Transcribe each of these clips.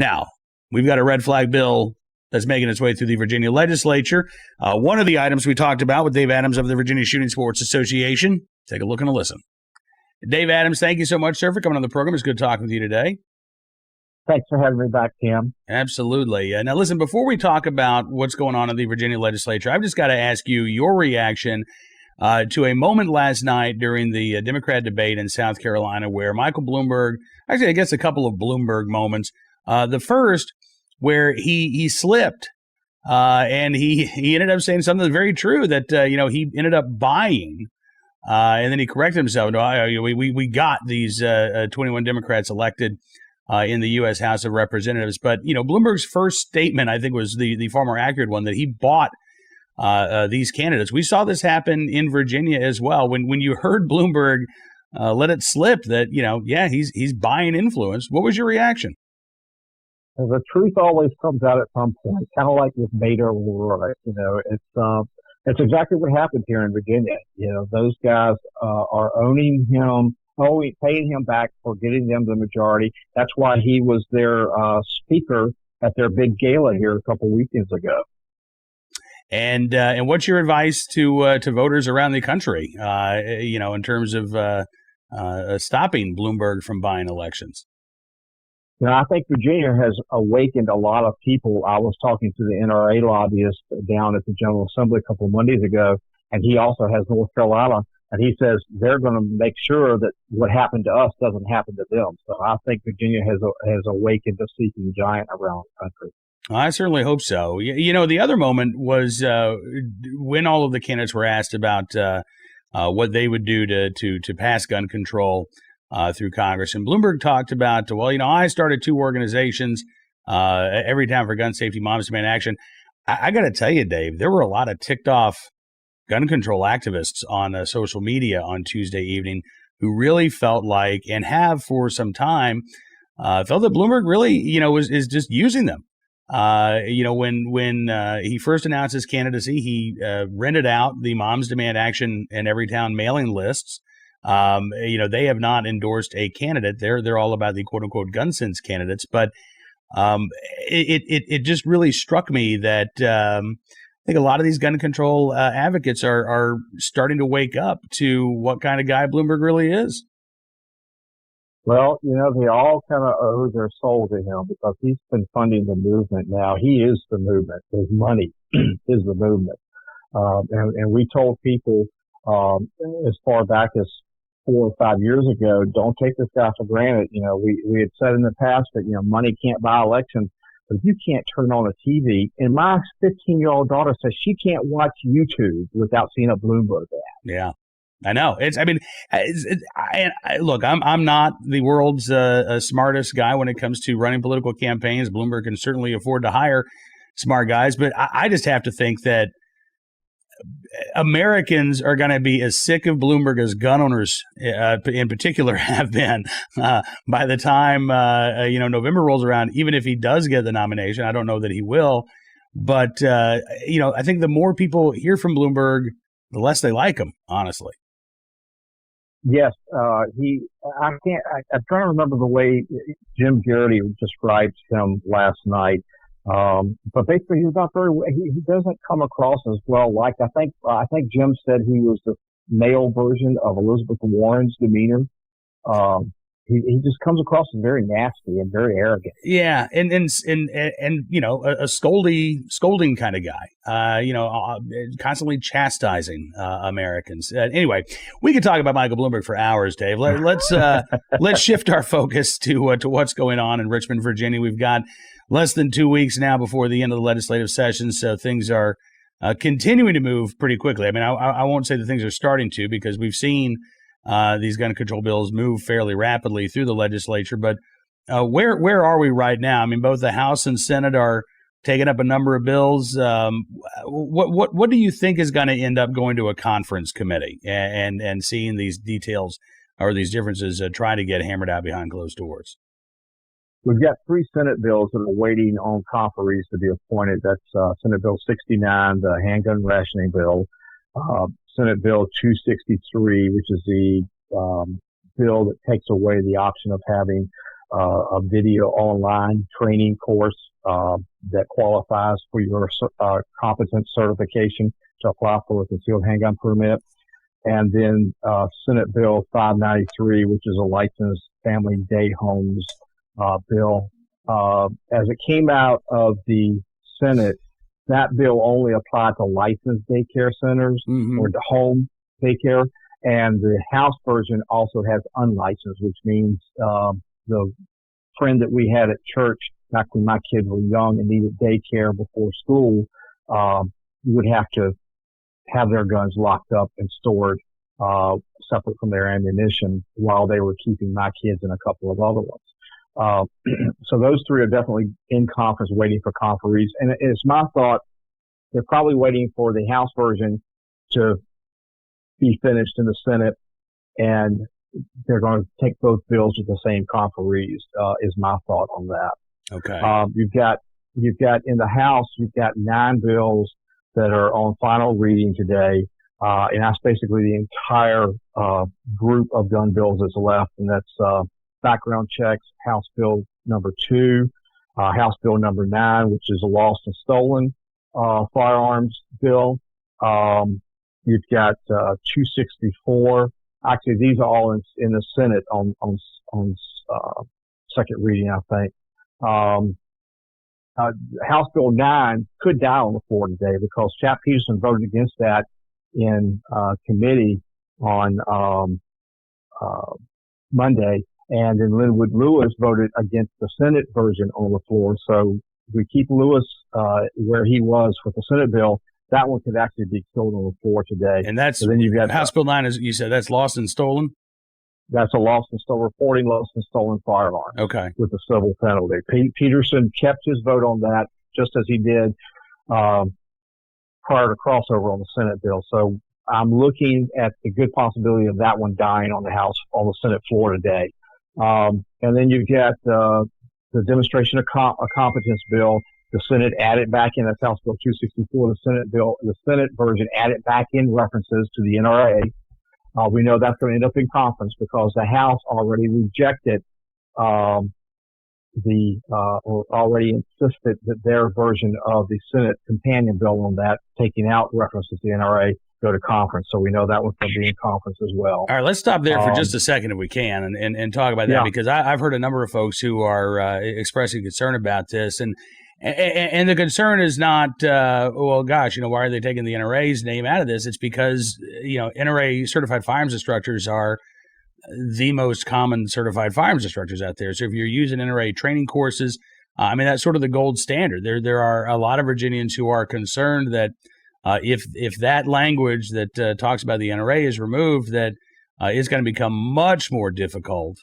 Now, we've got a red flag bill that's making its way through the Virginia legislature. One of the items we talked about with Dave Adams of the Virginia Shooting Sports Association. Take a look and a listen. Dave Adams, thank you so much, sir, for coming on the program. It's good talking with you today. Thanks for having me back, Cam. Absolutely. Now, listen, before we talk about what's going on in the Virginia legislature, I've just got to ask you your reaction to a moment last night during the Democrat debate in South Carolina where Michael Bloomberg, actually, I guess a couple of Bloomberg moments. The first, where he slipped and he ended up saying something that's very true, that, he ended up buying. And then he corrected himself. No, we got these 21 Democrats elected in the U.S. House of Representatives. But, Bloomberg's first statement, I think, was the far more accurate one, that he bought these candidates. We saw this happen in Virginia as well. When you heard Bloomberg let it slip that, he's buying influence, what was your reaction? The truth always comes out at some point, kind of like with Beta Aurora. It's exactly what happened here in Virginia. Those guys are owning him, paying him back for getting them the majority. That's why he was their speaker at their big gala here a couple weekends ago. And what's your advice to voters around the country, in terms of stopping Bloomberg from buying elections? I think Virginia has awakened a lot of people. I was talking to the NRA lobbyist down at the General Assembly a couple of Mondays ago, and he also has North Carolina, and he says they're going to make sure that what happened to us doesn't happen to them. So I think Virginia has awakened a sleeping giant around the country. I certainly hope so. The other moment was when all of the candidates were asked about what they would do to pass gun control through Congress. And Bloomberg talked about, I started 2 organizations, Every Time for Gun Safety, Moms Demand Action. I got to tell you, Dave, there were a lot of ticked off gun control activists on social media on Tuesday evening who really felt like, and have for some time, felt that Bloomberg really, is just using them. When he first announced his candidacy, he rented out the Moms Demand Action and Everytown mailing lists. They have not endorsed a candidate. They're all about the quote unquote gun sense candidates. But it just really struck me that I think a lot of these gun control advocates are starting to wake up to what kind of guy Bloomberg really is. Well, they all kind of owe their soul to him because he's been funding the movement now. He is the movement. His money is the movement. And we told people as far back as 4 or 5 years ago, don't take this guy for granted. We had said in the past that, money can't buy elections, but you can't turn on a TV. And my 15-year-old daughter says she can't watch YouTube without seeing a Bloomberg ad. Yeah. I know. Look, I'm not the world's smartest guy when it comes to running political campaigns. Bloomberg can certainly afford to hire smart guys, but I just have to think that Americans are going to be as sick of Bloomberg as gun owners in particular have been by the time November rolls around. Even if he does get the nomination, I don't know that he will, but I think the more people hear from Bloomberg, the less they like him, honestly. Yes, I'm trying to remember the way Jim Garrity described him last night. But basically he's not he doesn't come across as well liked. I think Jim said he was the male version of Elizabeth Warren's demeanor. He just comes across as very nasty and very arrogant. Yeah, and a scolding kind of guy. Constantly chastising Americans. Anyway, we could talk about Michael Bloomberg for hours, Dave. Let's shift our focus to what's going on in Richmond, Virginia. We've got less than 2 weeks now before the end of the legislative session, so things are continuing to move pretty quickly. I mean, I won't say that things are starting to, because we've seen these gun control bills move fairly rapidly through the legislature. But where are we right now? I mean, both the House and Senate are taking up a number of bills. What do you think is going to end up going to a conference committee and seeing these details or these differences try to get hammered out behind closed doors? We've got 3 Senate bills that are waiting on conferees to be appointed. That's Senate Bill 69, the handgun rationing bill, Senate Bill 263, which is the bill that takes away the option of having a video online training course that qualifies for your competence certification to apply for a concealed handgun permit. And then Senate Bill 593, which is a licensed family day homes bill. As it came out of the Senate, that bill only applied to licensed daycare centers or to home daycare. And the House version also has unlicensed, which means the friend that we had at church back when my kids were young and needed daycare before school would have to have their guns locked up and stored separate from their ammunition while they were keeping my kids and a couple of other ones. So those three are definitely in conference waiting for conferees. And it's my thought they're probably waiting for the House version to be finished in the Senate, and they're going to take both bills with the same conferees, is my thought on that. Okay. You've got in the House, you've got 9 bills that are on final reading today. And that's basically the entire, group of gun bills that's left. And that's, background checks, House Bill number 2, House Bill number 9, which is a lost and stolen, firearms bill. You've got, 264. Actually, these are all in the Senate on second reading, I think. House Bill 9 could die on the floor today because Chap Peterson voted against that in committee on Monday, and then Linwood Lewis voted against the Senate version on the floor. So if we keep Lewis where he was with the Senate bill, that one could actually be killed on the floor today. And that's, so then you've got House Bill 9, is, you said that's lost and stolen? That's a lost and stolen, reporting lost and stolen firearm. Okay. With a civil penalty. Peterson kept his vote on that just as he did prior to crossover on the Senate bill. So I'm looking at the good possibility of that one dying on the Senate floor today. And then you've got the demonstration of competence bill. The Senate added back in, that's House Bill 264. The Senate version added back in references to the NRA. We know that's going to end up in conference because the House already rejected or already insisted that their version of the Senate companion bill on that, taking out references to the NRA, go to conference. So we know that one's going to be in conference as well. All right, let's stop there for just a second if we can and talk about that because I've heard a number of folks who are expressing concern about this. And the concern is not, well, gosh, why are they taking the NRA's name out of this? It's because, NRA certified firearms instructors are the most common certified firearms instructors out there. So if you're using NRA training courses, that's sort of the gold standard. There are a lot of Virginians who are concerned that if that language that talks about the NRA is removed, that it's going to become much more difficult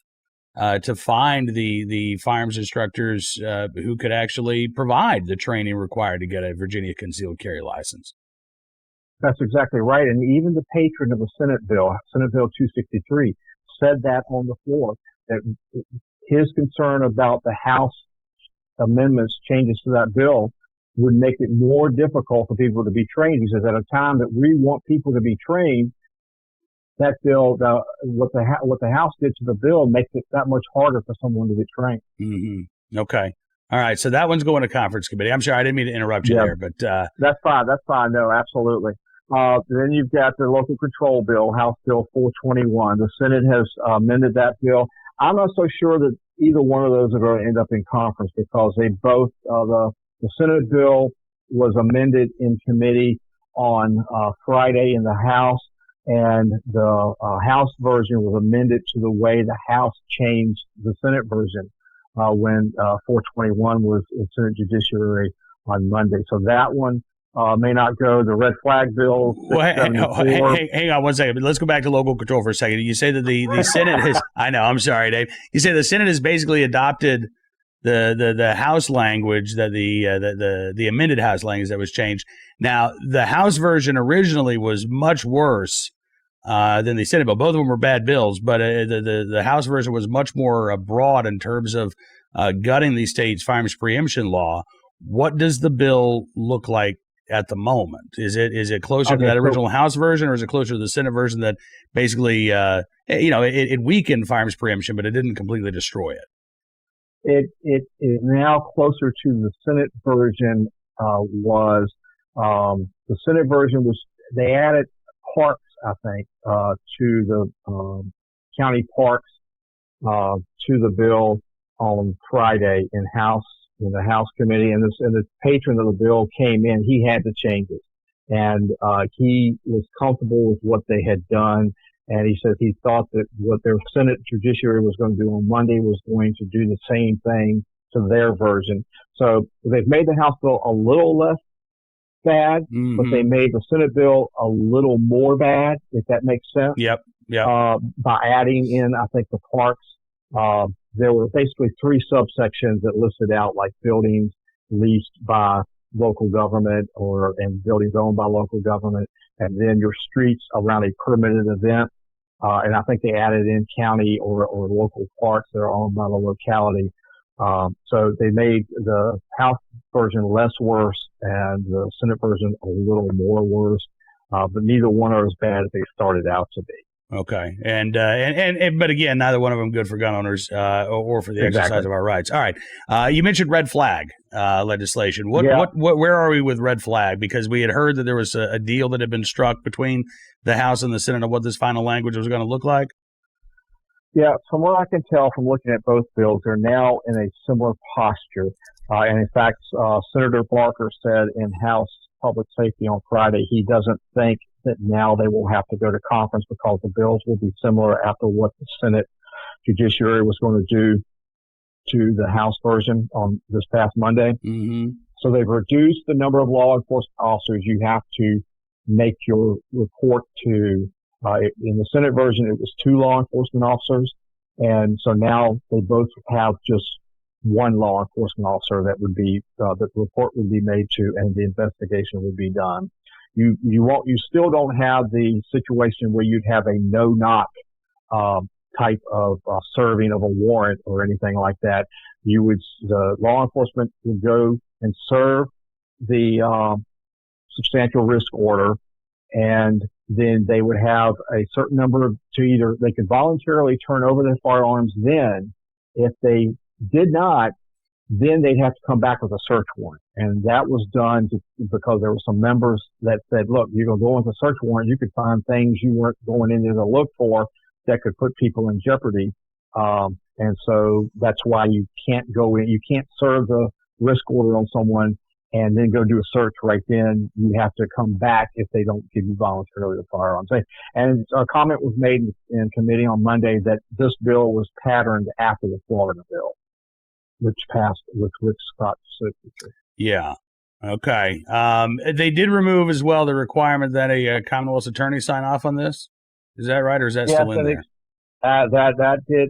to find the firearms instructors who could actually provide the training required to get a Virginia concealed carry license. That's exactly right. And even the patron of the Senate Bill 263, said that on the floor, that his concern about the House amendments, changes to that bill, would make it more difficult for people to be trained. He says at a time that we want people to be trained, that bill, what the House did to the bill makes it that much harder for someone to get trained. Mm-hmm. Okay. All right. So that one's going to conference committee. I'm sorry, I didn't mean to interrupt you there, but that's fine. That's fine. No, absolutely. Then you've got the local control bill, House Bill 421. The Senate has amended that bill. I'm not so sure that either one of those are going to end up in conference because they both, the Senate bill was amended in committee on Friday in the House, and the House version was amended to the way the House changed the Senate version when 421 was in Senate Judiciary on Monday. So that one may not go. The red flag bill. Well, hang on one second. Let's go back to local control for a second. You say that the Senate has. I know. I'm sorry, Dave. You say the Senate has basically adopted the House language, that the amended House language that was changed. Now, the House version originally was much worse than the Senate bill. Both of them were bad bills, but the House version was much more broad in terms of gutting the state's firearms preemption law. What does the bill look like at the moment? Is it closer to that original House version, or is it closer to the Senate version that basically, it weakened firearms preemption, but it didn't completely destroy it? It is now closer to the Senate version. The Senate version was they added parks, I think, to the county parks to the bill on Friday in the House committee, and the patron of the bill came in. He had the changes, and he was comfortable with what they had done. And he said he thought that what their Senate Judiciary was going to do on Monday was going to do the same thing to their version. So they've made the House bill a little less bad, but they made the Senate bill a little more bad, if that makes sense. Yep. By adding in, I think, the parks. There were basically three subsections that listed out like buildings leased by local government and buildings owned by local government, and then your streets around a permitted event. And I think they added in county or local parks that are owned by the locality. So they made the House version less worse and the Senate version a little more worse. But neither one are as bad as they started out to be. Okay. And but again, neither one of them good for gun owners, or for the exercise of our rights. All right. You mentioned red flag, legislation. Where are we with red flag? Because we had heard that there was a deal that had been struck between the House and the Senate of what this final language was going to look like. Yeah. From what I can tell from looking at both bills, they're now in a similar posture. And in fact, Senator Barker said in House Public Safety on Friday, he doesn't think that now they will have to go to conference because the bills will be similar after what the Senate Judiciary was going to do to the House version on this past Monday. So they've reduced the number of law enforcement officers you have to make your report to. In the Senate version, it was 2 law enforcement officers. And so now they both have just 1 law enforcement officer that would be, that the report would be made to and the investigation would be done. You still don't have the situation where you'd have a no-knock, type of, serving of a warrant or anything like that. The law enforcement would go and serve the, substantial risk order, and then they would have a certain number they could voluntarily turn over their firearms. Then if they did not, then they'd have to come back with a search warrant. And that was done because there were some members that said, look, you're going to go with a search warrant. You could find things you weren't going in there to look for that could put people in jeopardy. And so that's why you can't go in. You can't serve the risk order on someone and then go do a search right then. You have to come back if they don't give you voluntarily the firearms. And a comment was made in committee on Monday that this bill was patterned after the Florida bill, which passed with Rick Scott's signature. Yeah. Okay. They did remove as well the requirement that a Commonwealths Attorney sign off on this. Is that right, or is that still in there?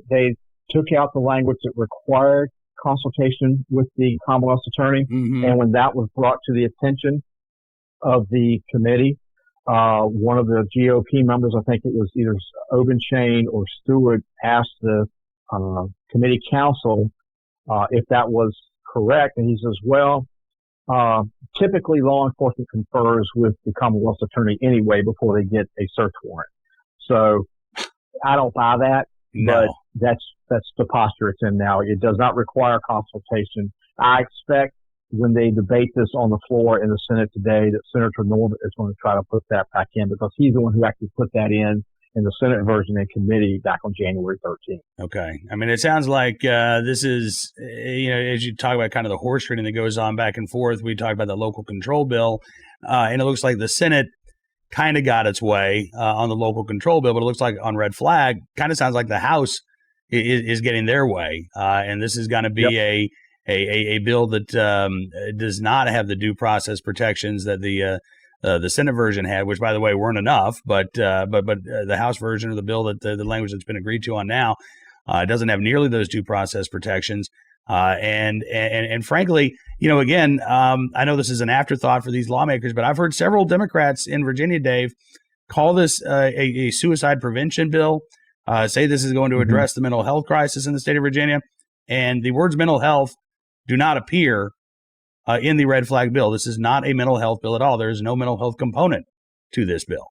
They took out the language that required consultation with the Commonwealths Attorney. And when that was brought to the attention of the committee, one of the GOP members, I think it was either Obenshain or Stewart, asked the committee counsel if that was correct. And he says, well, typically law enforcement confers with the Commonwealth's Attorney anyway before they get a search warrant. So I don't buy that. No. But that's the posture it's in now. It does not require consultation. I expect when they debate this on the floor in the Senate today that Senator Northam is going to try to put that back in because he's the one who actually put that in the Senate version in committee back on January 13th. Okay. I mean, it sounds like this is, as you talk about kind of the horse trading that goes on back and forth, we talked about the local control bill, and it looks like the Senate kind of got its way on the local control bill, but it looks like on red flag, kind of sounds like the House is getting their way. And this is going to be a bill that does not have the due process protections that the Senate version had, which, by the way, weren't enough. But the House version of the bill that the language that's been agreed to on now doesn't have nearly those due process protections. And frankly, again, I know this is an afterthought for these lawmakers, but I've heard several Democrats in Virginia, Dave, call this a suicide prevention bill, say this is going to address the mental health crisis in the state of Virginia. And the words mental health do not appear in the red flag bill. This is not a mental health bill at all. There is no mental health component to this bill.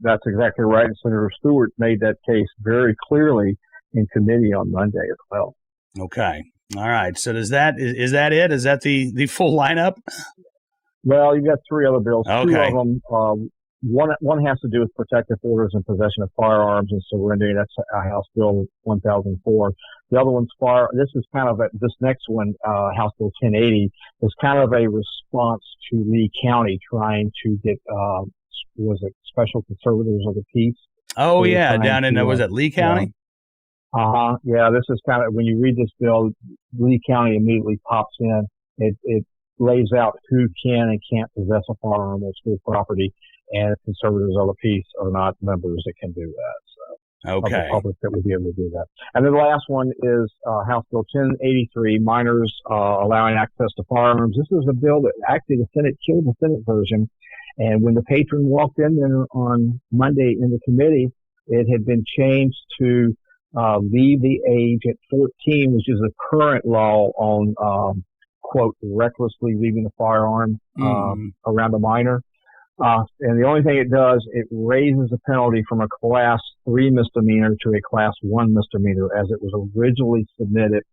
That's exactly right. Senator Stewart made that case very clearly in committee on Monday as well. Okay. All right. So is that it? Is that the full lineup? Well, you've got three other bills. Okay. Two of them, one has to do with protective orders and possession of firearms and surrendering. That's House Bill 1004. The other one's this is kind of this next one, House Bill 1080, is kind of a response to Lee County trying to get, Special Conservators of the Peace? Oh, yeah. Down in, was it Lee County? Yeah, this is kind of, when you read this bill, Lee County immediately pops in. It lays out who can and can't possess a firearm on school property, and Conservators of the Peace are not members that can do that. So, okay, of the public that would be able to do that. And then the last one is House Bill 1083, minors allowing access to firearms. This is a bill that actually the Senate killed the Senate version, and when the patron walked in there on Monday in the committee, it had been changed to leave the age at 14, which is the current law on quote, recklessly leaving a firearm around a minor. And the only thing it does, it raises the penalty from a class 3 misdemeanor to a class 1 misdemeanor. As it was originally submitted,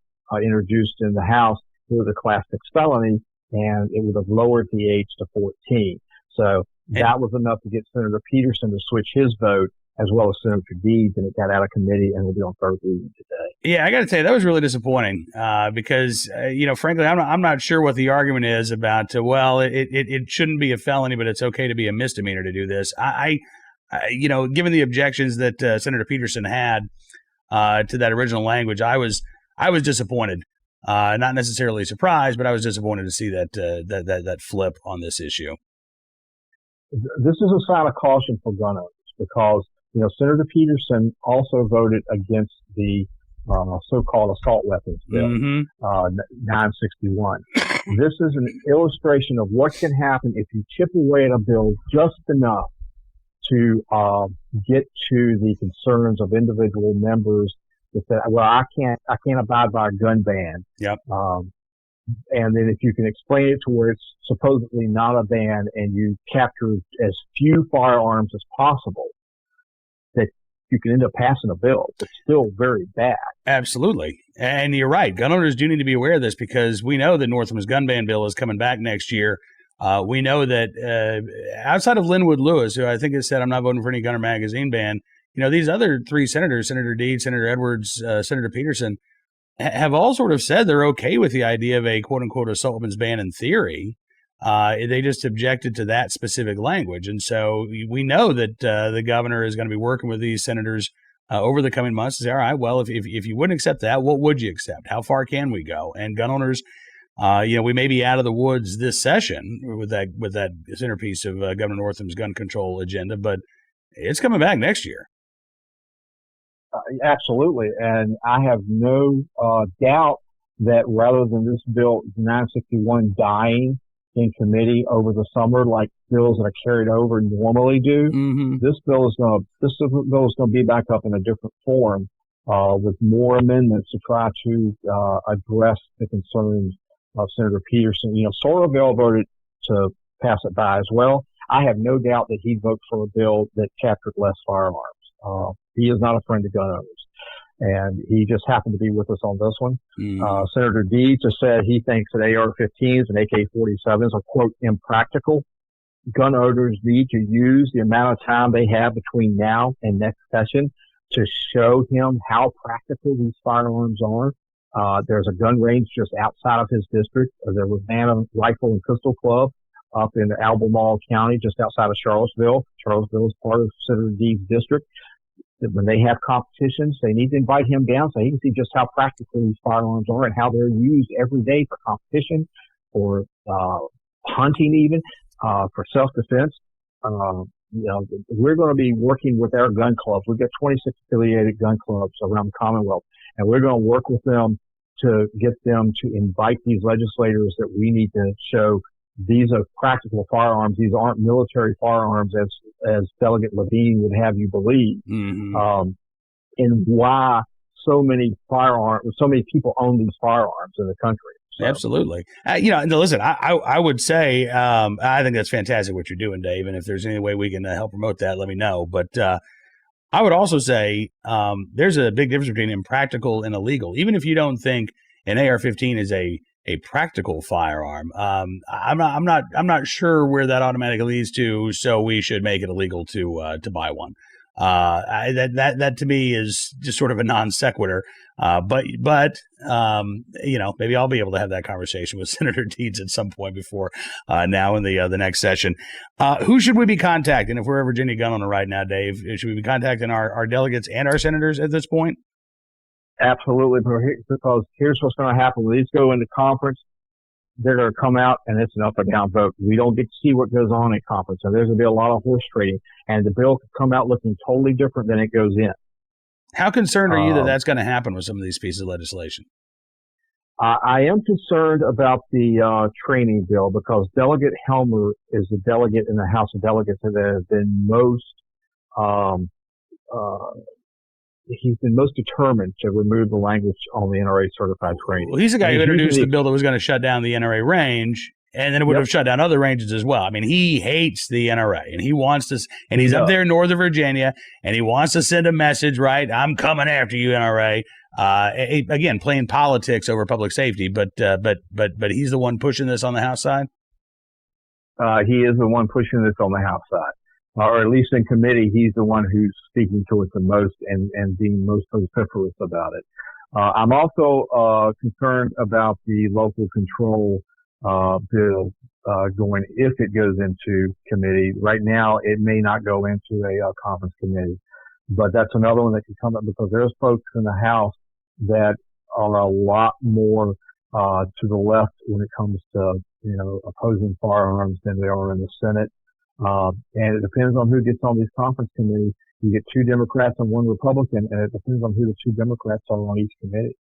introduced in the House, it was a class 6 felony, and it would have lowered the age to 14. So that was enough to get Senator Peterson to switch his vote, as well as Senator Deeds, and it got out of committee and will be on third reading today. Yeah, I got to tell you, that was really disappointing because, frankly, I'm not sure what the argument is about, it shouldn't be a felony, but it's okay to be a misdemeanor to do this. Given the objections that Senator Peterson had to that original language, I was disappointed. Not necessarily surprised, but I was disappointed to see that flip on this issue. This is a sign of caution for gun owners because Senator Peterson also voted against the so-called assault weapons bill, 961. This is an illustration of what can happen if you chip away at a bill just enough to get to the concerns of individual members that say, well, I can't abide by a gun ban. Yep. And then if you can explain it to where it's supposedly not a ban and you capture as few firearms as possible, that you can end up passing a bill that's still very bad. Absolutely. And you're right. Gun owners do need to be aware of this because we know that Northam's gun ban bill is coming back next year. We know that outside of Linwood Lewis, who I think has said, I'm not voting for any gunner magazine ban, these other three senators, Senator Deeds, Senator Edwards, Senator Peterson, have all sort of said they're okay with the idea of a quote-unquote assault weapons ban in theory. They just objected to that specific language. And so we know that the governor is going to be working with these senators over the coming months to say, all right, well, if you wouldn't accept that, what would you accept? How far can we go? And gun owners, we may be out of the woods this session with that centerpiece of Governor Northam's gun control agenda, but it's coming back next year. Absolutely. And I have no doubt that rather than this bill 961 dying in committee over the summer like bills that are carried over normally do, this bill is going to be back up in a different form with more amendments to try to address the concerns of Senator Peterson. Soroville voted to pass it by as well. I have no doubt that he'd vote for a bill that captured less firearms. He is not a friend of gun owners, and he just happened to be with us on this one. Senator Deeds has said he thinks that AR-15s and AK-47s are, quote, impractical. Gun owners need to use the amount of time they have between now and next session to show him how practical these firearms are. There's a gun range just outside of his district. There was a Rifle and Pistol Club up in Albemarle County, just outside of Charlottesville. Charlottesville is part of Senator Deeds' district. When they have competitions, they need to invite him down so he can see just how practical these firearms are and how they're used every day for competition, for hunting even, for self-defense. We're going to be working with our gun clubs. We've got 26 affiliated gun clubs around the Commonwealth, and we're going to work with them to get them to invite these legislators that we need to show these are practical firearms. These aren't military firearms as Delegate Levine would have you believe. And why so many people own these firearms in the country. So. Absolutely. Listen, I would say, I think that's fantastic what you're doing, Dave. And if there's any way we can help promote that, let me know. But I would also say there's a big difference between impractical and illegal. Even if you don't think an AR-15 is a practical firearm, I'm not sure where that automatically leads to. So we should make it illegal to buy one. That to me is just sort of a non sequitur. But maybe I'll be able to have that conversation with Senator Deeds at some point before now in the next session. Who should we be contacting if we're a Virginia gun owner right now, Dave? Should we be contacting our delegates and our senators at this point? Absolutely, because here's what's going to happen. When these go into conference, they're going to come out and it's an up or down vote. We don't get to see what goes on in conference. So there's going to be a lot of horse trading, and the bill could come out looking totally different than it goes in. How concerned are you that that's going to happen with some of these pieces of legislation? I am concerned about the training bill because Delegate Helmer is the delegate in the House of Delegates that has been he's been most determined to remove the language on the NRA certified training. Well, he's the guy who introduced the bill that was going to shut down the NRA range, and then it would have shut down other ranges as well. I mean, he hates the NRA, and he wants to, and he's up there in Northern Virginia, and he wants to send a message, right? I'm coming after you, NRA. Again, playing politics over public safety, but he's the one pushing this on the House side. He is the one pushing this on the House side. Or at least in committee, he's the one who's speaking to it the most and being most vociferous about it. I'm also concerned about the local control bill going, if it goes into committee. Right now, it may not go into a conference committee, but that's another one that could come up because there's folks in the House that are a lot more to the left when it comes to opposing firearms than they are in the Senate. And it depends on who gets on these conference committees. You get 2 Democrats and 1 Republican, and it depends on who the 2 Democrats are on each committee.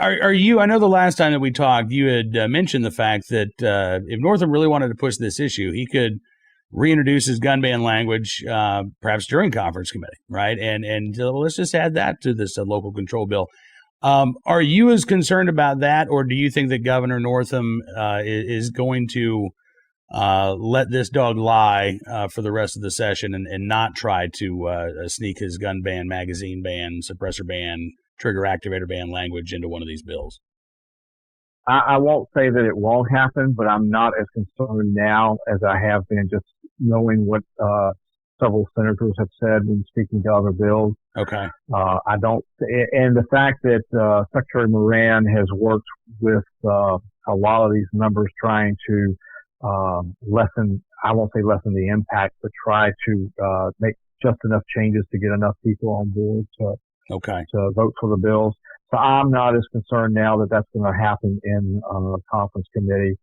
Are you? I know the last time that we talked, you had mentioned the fact that if Northam really wanted to push this issue, he could reintroduce his gun ban language, perhaps during conference committee, right? And let's just add that to this local control bill. Are you as concerned about that, or do you think that Governor Northam is going to let this dog lie for the rest of the session and not try to sneak his gun ban, magazine ban, suppressor ban, trigger activator ban language into one of these bills? I won't say that it won't happen, but I'm not as concerned now as I have been just knowing what several senators have said when speaking to other bills. Okay. I don't, and the fact that Secretary Moran has worked with a lot of these members trying to lessen, I won't say lessen the impact, but try to make just enough changes to get enough people on board to vote for the bills. So I'm not as concerned now that that's going to happen in a conference committee.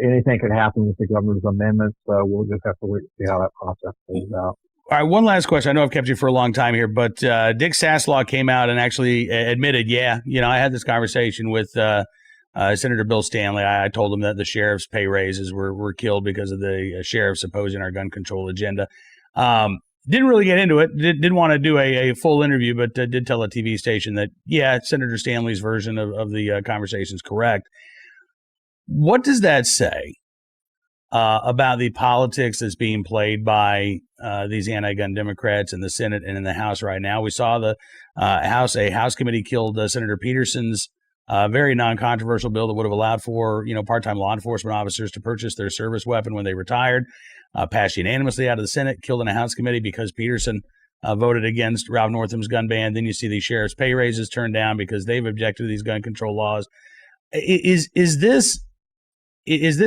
Anything could happen with the governor's amendments, so we'll just have to wait and see how that process plays out. All right, one last question. I know I've kept you for a long time here, but Dick Saslaw came out and actually admitted, I had this conversation with Senator Bill Stanley. I told him that the sheriff's pay raises were killed because of the sheriffs opposing our gun control agenda. Didn't really get into it. Didn't want to do a full interview, but did tell a TV station that, Senator Stanley's version of the conversation is correct. What does that say about the politics that's being played by these anti-gun Democrats in the Senate and in the House right now? We saw the House committee killed Senator Peterson's very non-controversial bill that would have allowed for part-time law enforcement officers to purchase their service weapon when they retired. Passed unanimously out of the Senate, killed in a House committee because Peterson voted against Ralph Northam's gun ban. Then you see these sheriff's pay raises turned down because they've objected to these gun control laws. Is this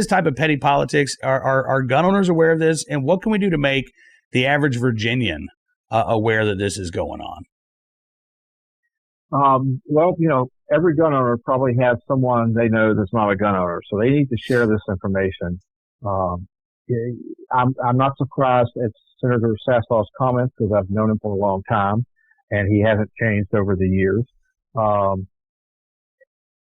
type of petty politics? Are gun owners aware of this? And what can we do to make the average Virginian aware that this is going on? Well, every gun owner probably has someone they know that's not a gun owner, so they need to share this information. I'm not surprised at Senator Saslaw's comments because I've known him for a long time, and he hasn't changed over the years.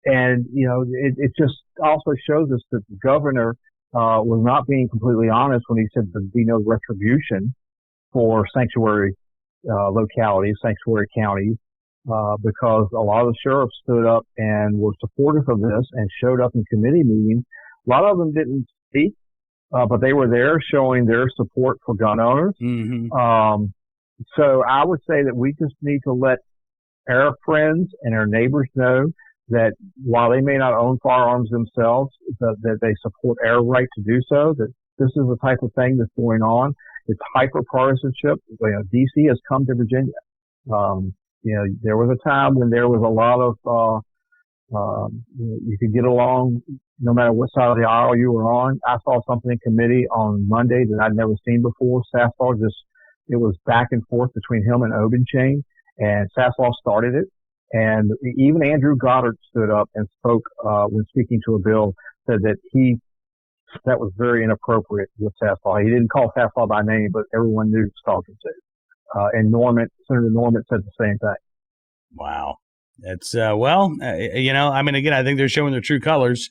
It just also shows us that the governor was not being completely honest when he said there'd be no retribution for sanctuary localities, sanctuary counties, because a lot of the sheriffs stood up and were supportive of this and showed up in committee meetings. A lot of them didn't speak, but they were there showing their support for gun owners. Mm-hmm. So I would say that we just need to let our friends and our neighbors know that while they may not own firearms themselves, that they support our right to do so, that this is the type of thing that's going on. It's hyper partisanship. DC has come to Virginia. There was a time when there was a lot of, you could get along no matter what side of the aisle you were on. I saw something in committee on Monday that I'd never seen before. It was back and forth between him and Obenshain, and Sasslaw started it. And even Andrew Goddard stood up and spoke, when speaking to a bill, said that that was very inappropriate with Sasslaw. He didn't call Sasslaw by name, but everyone knew he was talking to. And Senator Norman said the same thing. Wow. It's, again, I think they're showing their true colors.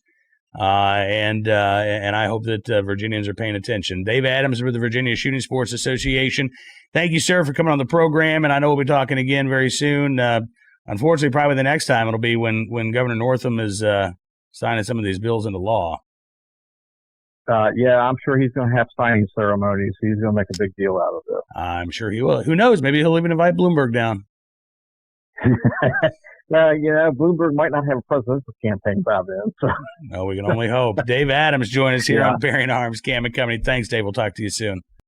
And I hope that Virginians are paying attention. Dave Adams with the Virginia Shooting Sports Association. Thank you, sir, for coming on the program. And I know we'll be talking again very soon. Unfortunately, probably the next time it'll be when Governor Northam is signing some of these bills into law. I'm sure he's going to have signing ceremonies. He's going to make a big deal out of this. I'm sure he will. Who knows? Maybe he'll even invite Bloomberg down. Bloomberg might not have a presidential campaign by then. So. No, we can only hope. Dave Adams joined us here on Bearing Arms, Cam and Company. Thanks, Dave. We'll talk to you soon.